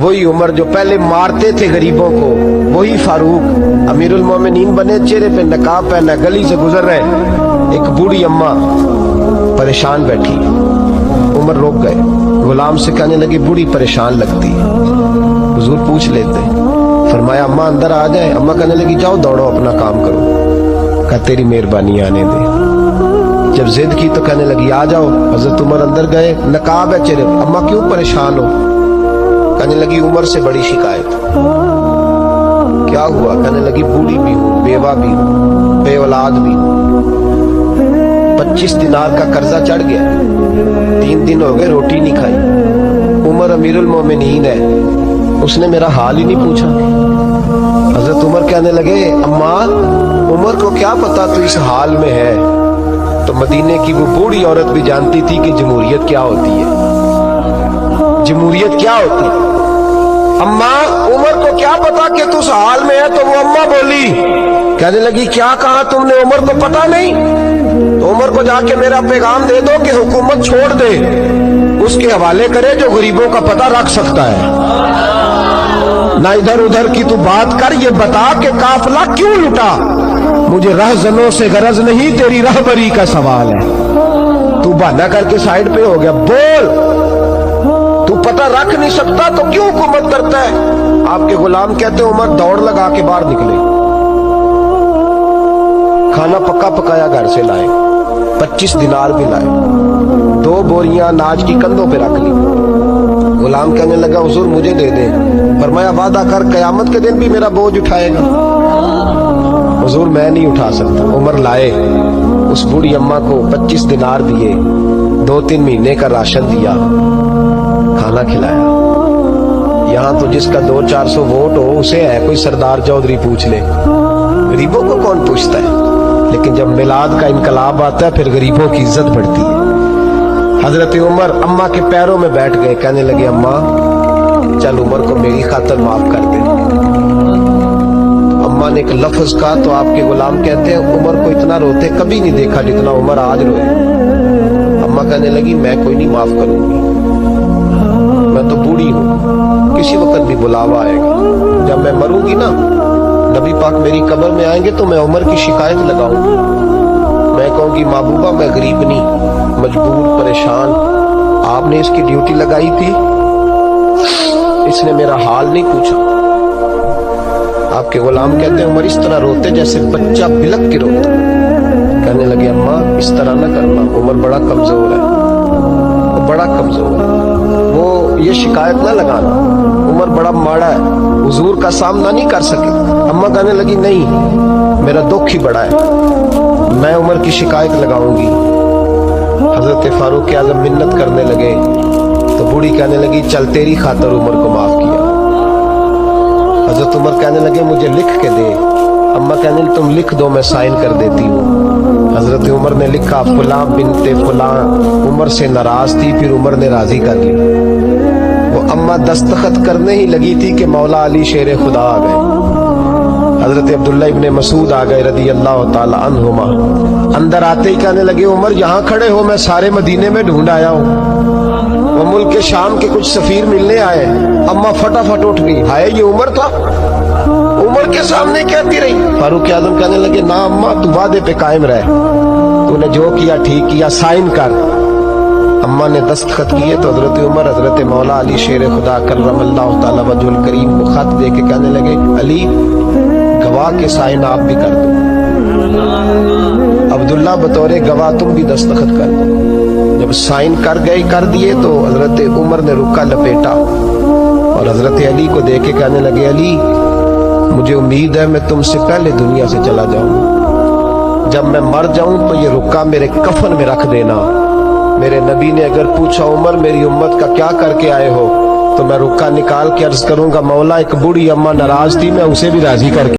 وہی عمر جو پہلے مارتے تھے غریبوں کو، وہی فاروق امیر المومنین بنے، چہرے پہ نقاب پہنا، گلی سے گزر رہے، ایک بوڑھی اماں پریشان بیٹھی، عمر روک گئے، غلام سے کہنے لگی بوڑھی پریشان لگتی ہے، حضور پوچھ لیتے، فرمایا اماں اندر آ جائیں، اماں کہنے لگی جاؤ دوڑو اپنا کام کرو، کہا تیری مہربانی آنے دے، جب ضد کی تو کہنے لگی آ جاؤ، حضرت عمر اندر گئے، نقاب ہے چہرے، اماں کیوں پریشان ہو؟ کہنے لگی عمر سے بڑی شکایت۔ کیا ہوا؟ کہنے لگی بوڑھی بھی ہوں، بیوہ بھی ہوں، بے اولاد بھی ہوں، 25 دینار کا قرضہ چڑھ گیا، 3 دن ہو گئے روٹی نہیں کھائی، عمر امیر المومنین ہے، اس نے میرا حال ہی نہیں پوچھا۔ حضرت عمر کہنے لگے اماں عمر کو کیا پتا تو اس حال میں ہے؟ تو مدینے کی وہ بوڑھی عورت بھی جانتی تھی کہ جمہوریت کیا ہوتی ہے، جمہوریت کیا ہوتی ہے۔ اماں عمر کو کیا پتا کہ تو اس حال میں ہے؟ تو وہ اماں بولی، کہنے لگی کیا کہا تم نے؟ عمر کو پتا نہیں؟ تو عمر کو جا کے میرا پیغام دے دو کہ حکومت چھوڑ دے، اس کے حوالے کرے جو غریبوں کا پتہ رکھ سکتا ہے، نہ ادھر ادھر کی تو بات کر، یہ بتا کہ قافلہ کیوں لٹا؟ مجھے رہزنوں سے غرض نہیں، تیری رہبری کا سوال ہے۔ تو بہانہ کر کے سائیڈ پہ ہو گیا، بول، تو پتہ رکھ نہیں سکتا تو کیوں حکومت کرتا ہے؟ آپ کے غلام کہتے عمر دوڑ لگا کے باہر نکلے، کھانا پکا پکایا گھر سے لائے، 25 دینار بھی لائے، 2 بوریاں اناج کی کندھوں پہ رکھ لی۔ غلام کہنے لگا حضور مجھے دے دے، فرمایا وعدہ کر قیامت کے دن بھی میرا بوجھ اٹھائے گا؟ حضور میں نہیں اٹھا سکتا۔ عمر لائے، اس بوڑھی اماں کو 25 دینار دیے، 2-3 مہینے کا راشن دیا، کھانا کھلایا۔ یہاں تو جس کا 200-400 ووٹ ہو اسے ہے کوئی سردار چودھری پوچھ لے، غریبوں کو کون پوچھتا ہے؟ لیکن جب میلاد کا انقلاب آتا ہے پھر غریبوں کی عزت بڑھتی ہے۔ حضرت عمر اماں کے پیروں میں بیٹھ گئے، کہنے لگے اماں چل عمر کو میری خاطر معاف کر دے۔ اماں نے ایک لفظ کہا تو آپ کے غلام کہتے ہیں عمر کو اتنا روتے کبھی نہیں دیکھا جتنا عمر آج روئے۔ اماں کہنے لگی میں کوئی نہیں معاف کروں گی، میں تو بوڑھی ہوں، کسی وقت بھی بلاوا آئے گا، جب میں مروں گی نا نبی پاک میری قبر میں آئیں گے تو میں عمر کی شکایت لگاؤں گی، میں کہوں گی محبوبہ میں غریب نہیں، مجبور پریشان، آپ نے اس کی ڈیوٹی لگائی تھی، اس نے میرا حال نہیں پوچھا۔ آپ کے غلام کہتے ہیں عمر اس طرح روتے جیسے بچہ بلک کے روتا۔ کہنے لگے اماں اس طرح نہ کرنا، عمر بڑا کمزور ہے، وہ بڑا کمزور ہے، وہ یہ شکایت نہ لگانا، عمر بڑا ماڑا ہے، حضور کا سامنا نہیں کر سکے۔ اماں کہنے لگی نہیں میرا دکھ ہی بڑا ہے، میں عمر کی شکایت لگاؤں گی۔ حضرت فاروق اعظم منت کرنے لگے تو بوڑھی کہنے لگی چل تیری خاطر عمر کو معاف کیا۔ حضرت عمر کہنے لگے مجھے لکھ کے دے، اماں کہنے لگی تم لکھ دو میں سائن کر دیتی ہوں۔ حضرت عمر نے لکھا فلاں بنت فلاں عمر سے ناراض تھی، پھر عمر نے راضی کر لی۔ وہ اماں دستخط کرنے ہی لگی تھی کہ مولا علی شیر خدا آ گئے، حضرت عبداللہ ابن مسعود آ گئے رضی اللہ تعالی عنہما۔ اندر آتے ہی کہنے لگے عمر یہاں کھڑے ہو، میں سارے مدینے میں ڈھونڈ آیا ہوں، وہ ملک شام کے کچھ سفیر ملنے آئے۔ اماں فٹافٹ اٹھ گئی، ہائے یہ عمر تھا، عمر کے سامنے کہتی رہی۔ فاروق اعظم کہنے لگے نا اماں تو وعدے پہ قائم رہ، تو نے جو کیا ٹھیک کیا، سائن کر۔ اماں نے دستخط کیے تو حضرت عمر حضرت مولا علی شیر خدا کرم اللہ تعالی وجہ الکریم کو خط دے کے کہنے لگے علی گواہ کے سائن آپ بھی کر دو، عبداللہ بطور گواہ تم بھی دستخط کر دو۔ جب سائن کر گئے کر دیے تو حضرت عمر نے رکا لپیٹا اور حضرت علی کو دے کے کہنے لگے علی مجھے امید ہے میں تم سے پہلے دنیا سے چلا جاؤں، جب میں مر جاؤں تو یہ رکا میرے کفن میں رکھ دینا۔ میرے نبی نے اگر پوچھا عمر میری امت کا کیا کر کے آئے ہو تو میں رکا نکال کے عرض کروں گا مولا ایک بوڑھی اماں ناراض تھی، میں اسے بھی راضی کر کے